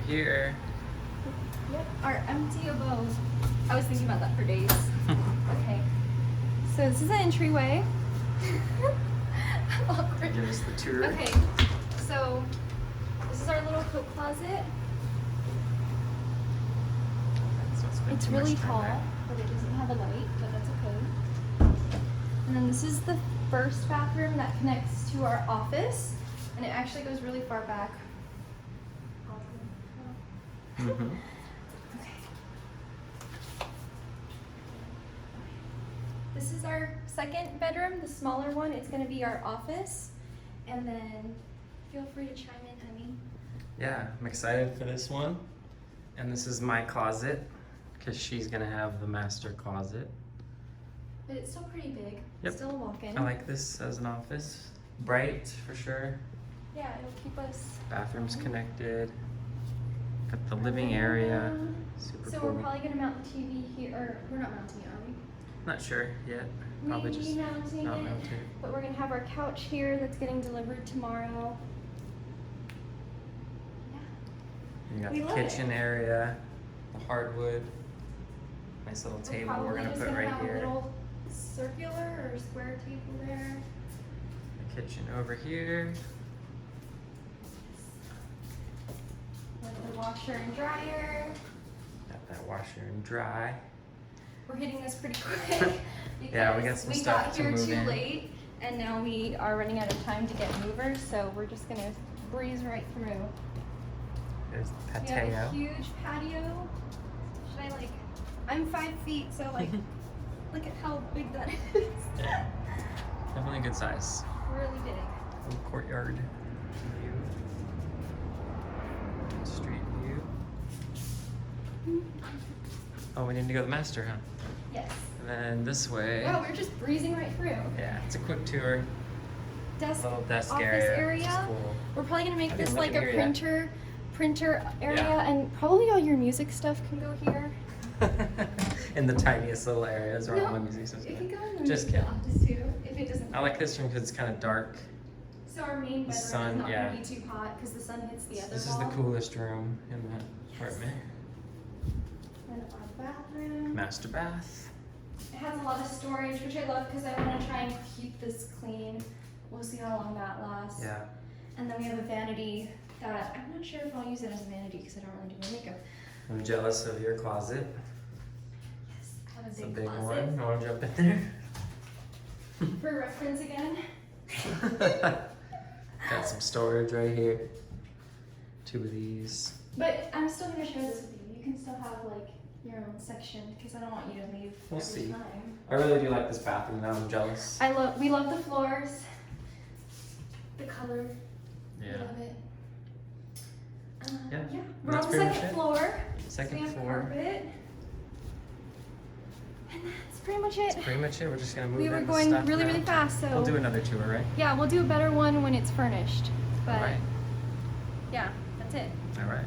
here. Yep, our empty abode. I was thinking about that for days. Okay. So this is an entryway. Awkward. Give us the tour. Okay, so this is our little coat closet. It's really tall, but it doesn't have a light, but that's okay. And then this is the first bathroom that connects to our office, and it actually goes really far back. Mm-hmm. This is our second bedroom, the smaller one. It's going to be our office. And then feel free to chime in, honey. Yeah, I'm excited for this one. And this is my closet, because she's going to have the master closet. But it's still pretty big. Yep. Still a walk-in. I like this as an office. Bright, for sure. Yeah, it'll keep us... Bathrooms connected. Got the living area. Super so cool. we're probably going to mount the TV here, or we're not mounting it, are we? Not sure yet. Probably Maybe just mounting not it. mounted. But we're going to have our couch here that's getting delivered tomorrow. You got We the love kitchen it. area, the hardwood, nice little table we're probably gonna just put gonna right have here. A little circular or square table there. The kitchen over here. With the washer and dryer. Got that washer and dry. We're hitting this pretty quick. Yeah, we got because some we stuff got to here move too in. late, and now we are running out of time to get movers, so we're just gonna breeze right through. There's the We have a patio. huge patio. Should I like? I'm 5 feet, so like, look at how big that is. Yeah, definitely a good size. Really big. Little courtyard view. Street view. Oh, we need to go to the master, huh? Yes. And then this way. Wow, we're just breezing right through. Yeah, it's a quick tour. Desk, Little desk office area. Which is area. cool. We're probably gonna make I this didn't like look a in here yet. printer area, Yeah. and probably all your music stuff can go here. In the tiniest little areas where all No, my music stuff's it can going. go in Just the kidding. office too, if it doesn't. I like this room because it's kind of dark. So our main bedroom sun, is not yeah. gonna be too hot because the sun hits the other This is wall. the coolest room in the apartment. And our bathroom. Master bath. It has a lot of storage, which I love because I want to try and keep this clean. We'll see how long that lasts. Yeah. And then we have a vanity that I'm not sure if I'll use it as a vanity because I don't really do my makeup. I'm jealous of your closet. Yes, I have It's a a big, big closet. one. I want to jump in there. For reference again. Got some storage right here. 2 of these. But I'm still going to share this with you. You can still have like your own section because I don't want you to leave We'll every see. time. I really do like this bathroom now. I'm jealous. We love the floors. The color. Yeah. We love it. Yeah. Yeah. And We're that's on the pretty much second it. floor. Second We have floor. carpet. And that's pretty much it. That's pretty much it. We're just gonna move We were in the going stuff really, now. really fast, so We'll do another tour, right? yeah, we'll do a better one when it's furnished. But All right. yeah, that's it. All right.